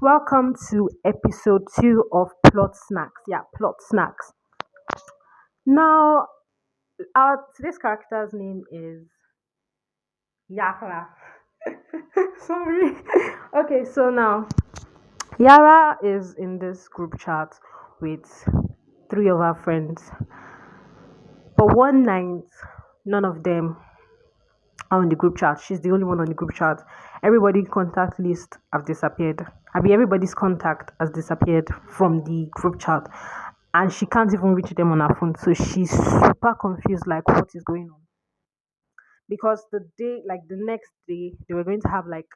Welcome to episode 2 of Plot Snacks. Yeah, Plot Snacks. Now, our today's character's name is Yara. Sorry. Okay, so now Yara is in this group chat with three of our friends, but one night, none of them are on the group chat. She's the only one on the group chat. Everybody contact list have disappeared. I mean, everybody's contact has disappeared from the group chat, and she can't even reach them on her phone. So she's super confused, like what is going on? Because the next day, they were going to have like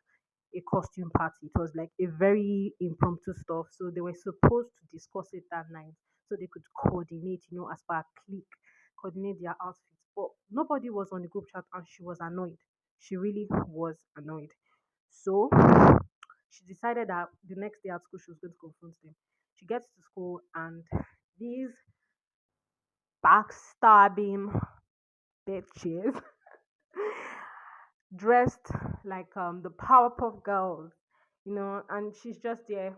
a costume party. It was like a very impromptu stuff. So they were supposed to discuss it that night, so they could coordinate, as per a clique, coordinate their outfits. But nobody was on the group chat, and she was annoyed. She really was annoyed. So she decided that the next day at school she was going to confront them. She gets to school and these backstabbing bitches dressed like the Powerpuff Girls, and she's just there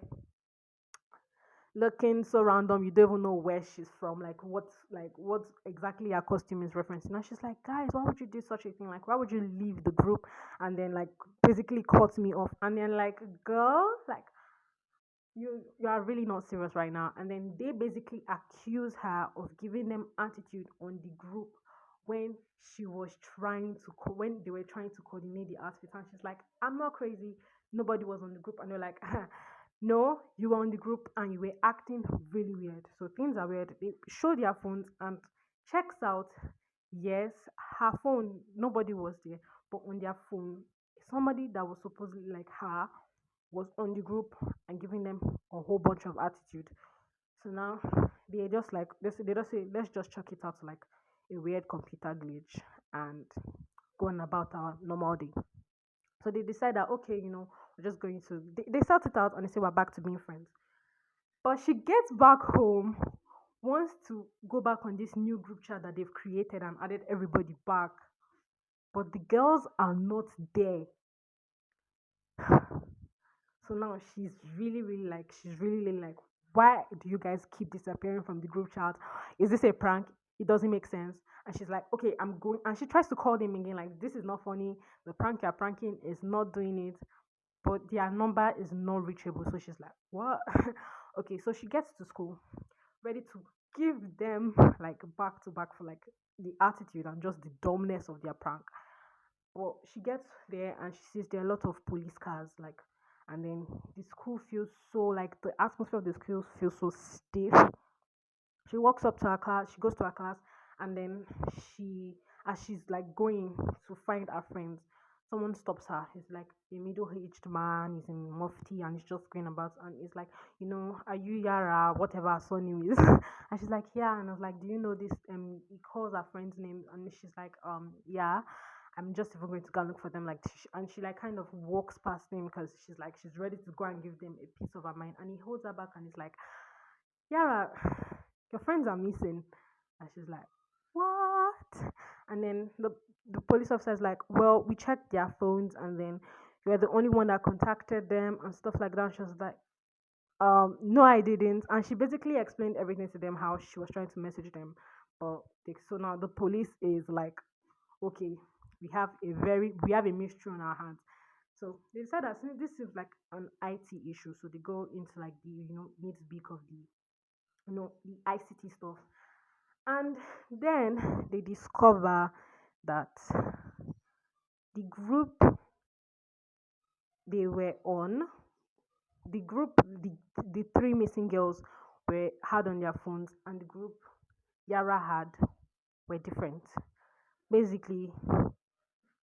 looking so random. You don't even know where she's from, like what exactly her costume is referencing. And she's like, guys, why would you do such a thing? Like, why would you leave the group and then like basically cut me off? And then like, girl, like you are really not serious right now. And then they basically accuse her of giving them attitude on the group when when they were trying to coordinate the outfit. And she's like, I'm not crazy, nobody was on the group. And they're like, no, you were on the group and you were acting really weird. So things are weird. They show their phones and checks out. Yes, her phone, nobody was there, but on their phone, somebody that was supposedly like her was on the group and giving them a whole bunch of attitude. So now they just like they just say, let's just chuck it out to like a weird computer glitch and go on about our normal day. So they decide that okay, we're just going to they sort it out and they say we're back to being friends. But she gets back home, wants to go back on this new group chat that they've created and added everybody back. But the girls are not there. So now she's really like, why do you guys keep disappearing from the group chat? Is this a prank? It doesn't make sense. And she's like, okay, I'm going. And she tries to call them again, like, this is not funny. The prank you're pranking is not doing it, but their number is not reachable. So she's like, what? Okay, so she gets to school, ready to give them like back to back for like the attitude and just the dumbness of their prank. Well, she gets there and she sees there are a lot of police cars, like, and then the school feels so like the atmosphere of the school feels so stiff. She walks up to her class, she goes to her class, and then as she's like going to find her friends, someone stops her. He's like a middle-aged man, he's in mufti, and he's just going about, and he's like, are you Yara, whatever her surname is? And she's like, yeah. And I was like, do you know this? He calls her friend's name, and she's like, yeah. I'm just even going to go and look for them. Like, and she like kind of walks past him because she's like she's ready to go and give them a piece of her mind. And he holds her back and he's like, Yara, your friends are missing. And she's like, what? And then the police officer is like, well, we checked their phones and then you're the only one that contacted them and stuff like that. She was like, no, I didn't. And she basically explained everything to them, how she was trying to message them. But so now the police is like, okay, we have a mystery on our hands. So they decided that since this seems like an IT issue, so they go into like the nitty bit of the ICT stuff, and then they discover that the group they were on, the group the three missing girls were had on their phones, and the group Yara had were different. Basically,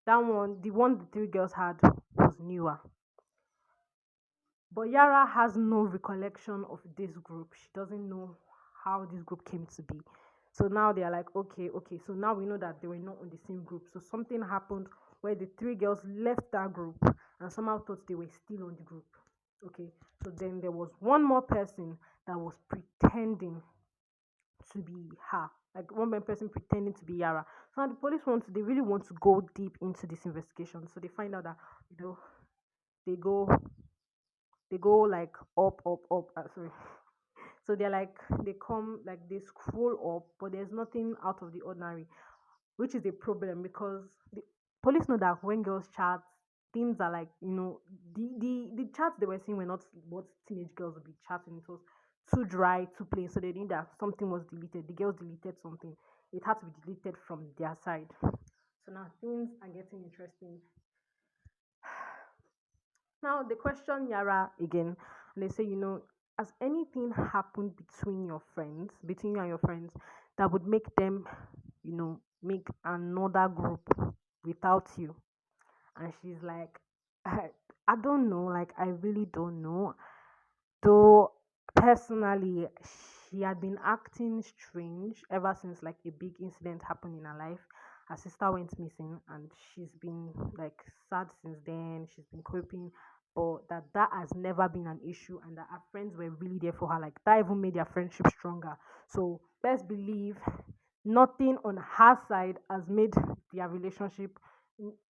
the one the three girls had was newer. But Yara has no recollection of this group. She doesn't know how this group came to be. So now they are like, okay, okay. So now we know that they were not on the same group. So something happened where the three girls left that group and somehow thought they were still on the group. Okay. So then there was one more person that was pretending to be her. Like one more person pretending to be Yara. So now the police they really want to go deep into this investigation. So they find out that, they go they go like up, up, up. Sorry. So they're like they come like they scroll up, but there's nothing out of the ordinary, which is a problem because the police know that when girls chat, things are like the chats they were seeing were not what teenage girls would be chatting. It was too dry, too plain. So they knew that something was deleted. The girls deleted something. It had to be deleted from their side. So now things are getting interesting. Now they question Yara again, and they say, has anything happened between you and your friends, that would make them, make another group without you? And she's like, I don't know, like I really don't know. Though personally, she had been acting strange ever since like a big incident happened in her life. Her sister went missing, and she's been like sad since then. She's been coping, but that has never been an issue, and that her friends were really there for her. Like that even made their friendship stronger. So best believe nothing on her side has made their relationship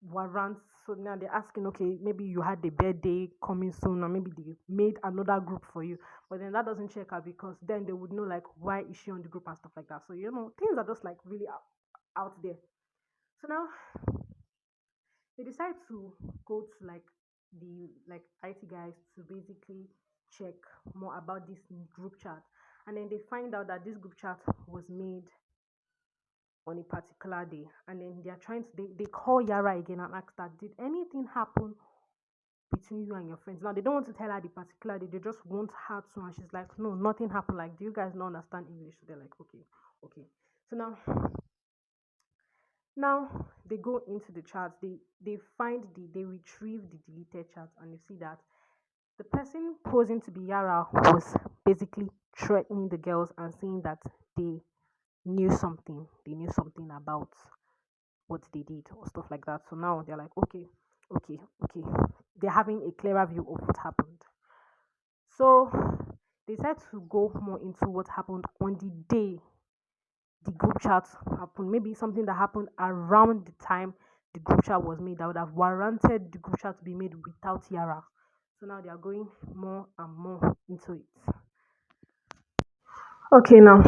warrants. So now they're asking, okay, maybe you had a birthday coming soon, or maybe they made another group for you. But then that doesn't check her, because then they would know like why is she on the group and stuff like that. So things are just like really out there. So now they decide to go to like the like IT guys to basically check more about this group chat. And then they find out that this group chat was made on a particular day, and then they're trying to they call Yara again and ask that, did anything happen between you and your friends? Now they don't want to tell her the particular day, they just want her to, and she's like, no, nothing happened. Like, do you guys not understand English? So they're like, okay, okay. So now they go into the chats, they retrieve the deleted chats, and you see that the person posing to be Yara was basically threatening the girls and saying that they they knew something about what they did or stuff like that. So now they're like, okay, okay, okay. They're having a clearer view of what happened. So they decide to go more into what happened on the day the group chat happened. Maybe something that happened around the time the group chat was made that would have warranted the group chat to be made without Yara. So now they are going more and more into it. Okay, now.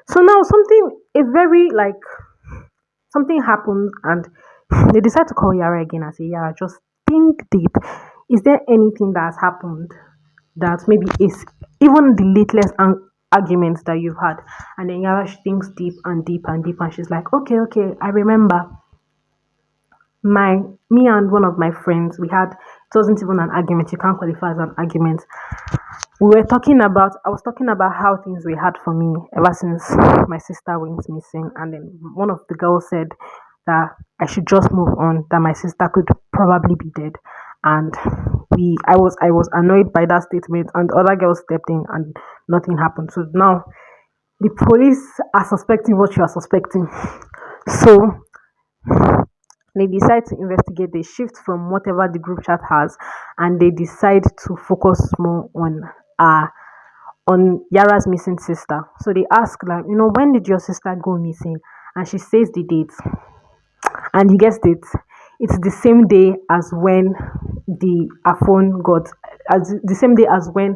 So now a very like something happened, and they decide to call Yara again and say, Yara, just think deep. Is there anything that has happened that maybe is even the littlest arguments that you've had? And then Yara, she thinks deep and deep and deep, and she's like, okay, okay, I remember my me and one of my friends, we had, it wasn't even an argument, you can't qualify as an argument. I was talking about how things were hard for me ever since my sister went missing. And then one of the girls said that I should just move on, that my sister could probably be dead. And I was annoyed by that statement, and the other girls stepped in and nothing happened. So now the police are suspecting what you are suspecting. So they decide to investigate. They shift from whatever the group chat has, and they decide to focus more uh on Yara's missing sister. So they ask, like, when did your sister go missing? And she says the date. And you guessed it. It's the same day as when the her phone got, as the same day as when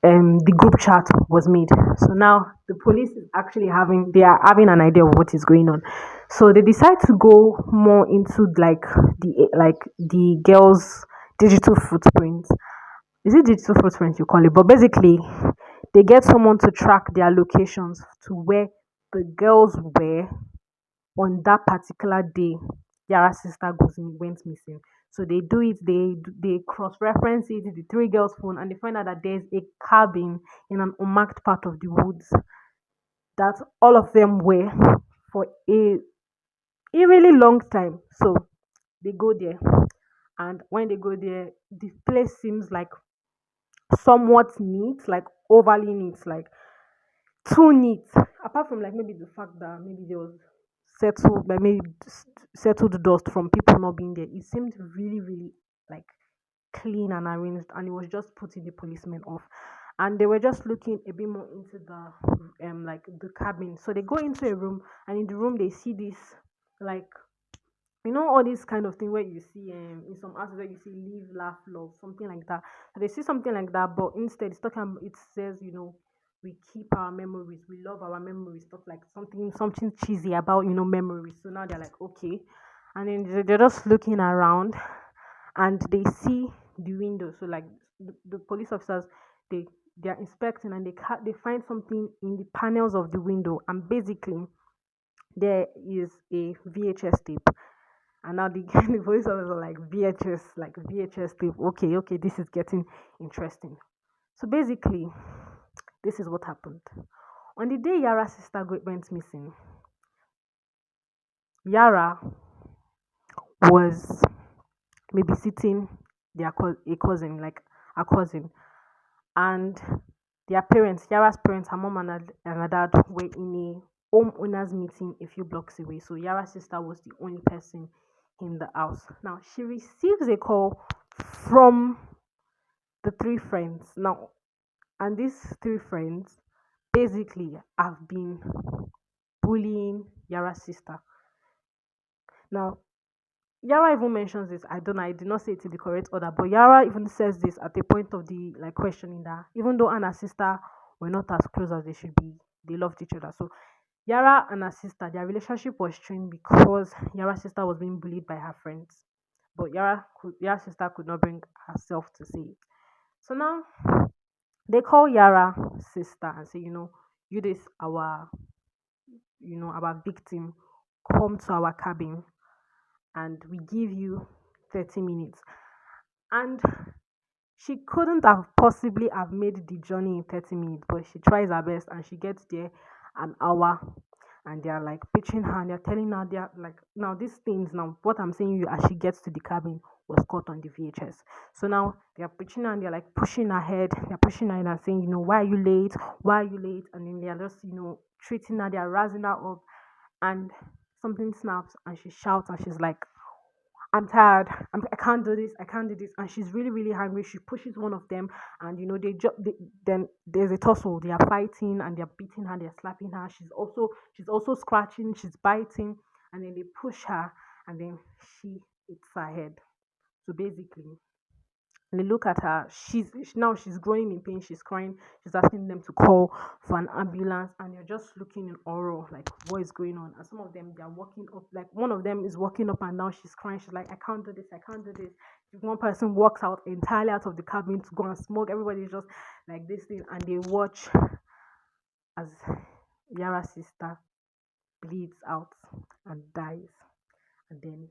the group chat was made. So now the police is actually they are having an idea of what is going on. So they decide to go more into the girls' digital footprint. Is it digital footprint you call it? But basically, they get someone to track their locations to where the girls were on that particular day Yara's sister went missing. So they do it, they cross reference it, the three girls' phone, and they find out that there's a cabin in an unmarked part of the woods that all of them were for a really long time. So they go there, and when they go there, the place seems like somewhat neat, like overly neat, like too neat. Apart from like maybe the fact that maybe there was settled dust from people not being there. It seemed really, really like clean and arranged, and it was just putting the policemen off. And they were just looking a bit more into the like the cabin. So they go into a room, and in the room they see this like You know all this kind of thing where you see in some artists where you see live, laugh, love, something like that. So they see something like that, but instead it says, we keep our memories, we love our memories, stuff like something cheesy about memories. So now they're like, okay. And then they're just looking around and they see the window. So like the police officers, they they're inspecting and they find something in the panels of the window, and basically there is a VHS tape. And now the, the police officers are like VHS tape. Okay, okay, this is getting interesting. So basically, this is what happened. On the day Yara's sister went missing, Yara was babysitting a cousin, like a cousin, and their parents, Yara's parents, her mom and her dad, were in a homeowners meeting a few blocks away. So Yara's sister was the only person in the house. Now she receives a call from the three friends. Now, and these three friends basically have been bullying Yara's sister. Now, Yara even mentions this. I don't know. I did not say it in the correct order, but Yara even says this at the point of the like questioning that even though Anna's sister were not as close as they should be, they loved each other. So Yara and her sister, their relationship was strained because Yara's sister was being bullied by her friends, but Yara's sister could not bring herself to say it. So now they call Yara sister and say, you this our victim, come to our cabin and we give you 30 minutes. And she couldn't have possibly have made the journey in 30 minutes, but she tries her best and she gets there an hour, and they're like pitching her and they're telling her they're like now these things now what I'm saying you as she gets to the cabin was caught on the VHS. So now they're pitching her and they're like pushing her head, they're pushing her and saying, why are you late? Why are you late? And then they're just, treating her, they're raising her up, and something snaps and she shouts and she's like, I'm tired. I can't do this. I can't do this. And she's really, really hungry. She pushes one of them, and then there's a tussle. They are fighting, and they're beating her. They're slapping her. She's also scratching. She's biting, and then they push her, and then she hits her head. So basically, they look at her. Now she's growing in pain. She's crying. She's asking them to call for an ambulance, and you're just looking in horror, like what is going on. And some of them they're walking up, like one of them is walking up, and now she's crying. She's like, I can't do this. I can't do this. If one person walks out entirely out of the cabin to go and smoke, everybody's just like this thing, and they watch as Yara's sister bleeds out and dies, and then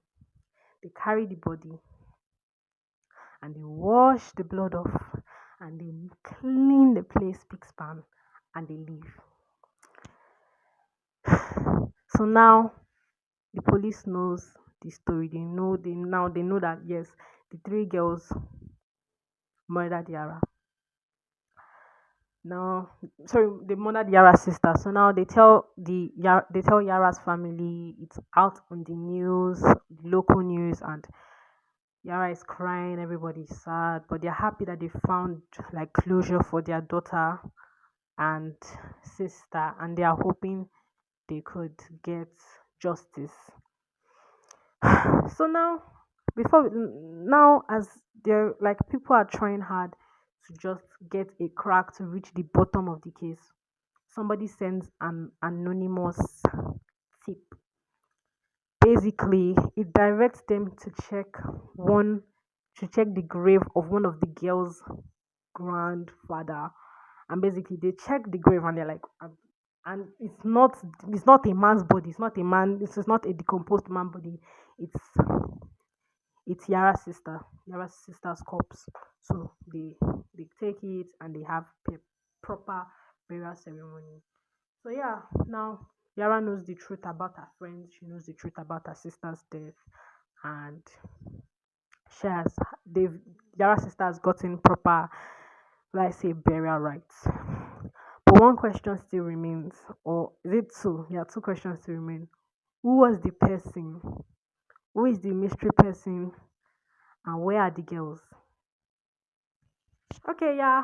they carry the body and they wash the blood off and they clean the place big span and they leave. So now the police knows the story. They know that yes, the three girls murdered Yara. Now, sorry, they murdered Yara's sister. So now they tell Yara's family. It's out on the news, the local news, and Yara is crying. Everybody's sad, but they're happy that they found like closure for their daughter and sister, and they are hoping they could get justice. So now, now as they're like people are trying hard to just get a crack to reach the bottom of the case, somebody sends an anonymous tip. Basically, it directs them one to check the grave of one of the girls' grandfather, and basically they check the grave and they're like, and it's not a man's body, it's not a man, this is not a decomposed man body, it's it's Yara's sister's corpse. So they take it and they have proper burial ceremony. So yeah, now Yara knows the truth about her friends, she knows the truth about her sister's death, and she has they've Yara's sister has gotten proper, let's say, burial rights. But one question still remains, or is it two? Yeah, two questions still remain. Who was the person? Who is the mystery person? And where are the girls? Okay, yeah.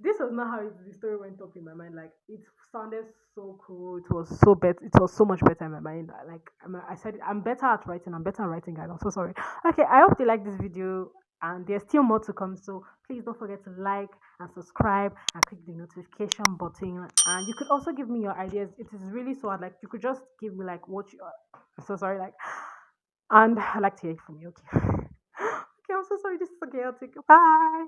This was not how the story went up in my mind. Like it sounded so cool. It was so better. It was so much better in my mind. Like I said, I'm better at writing. I'm better at writing, guys. I'm so sorry. Okay, I hope you like this video, and there's still more to come. So please don't forget to like and subscribe and click the notification button. And you could also give me your ideas. It is really so hard. Like you could just give me like what you. I'm so sorry. Like, and I like to hear it from you. Okay. Okay, I'm so sorry. This is so chaotic. Bye.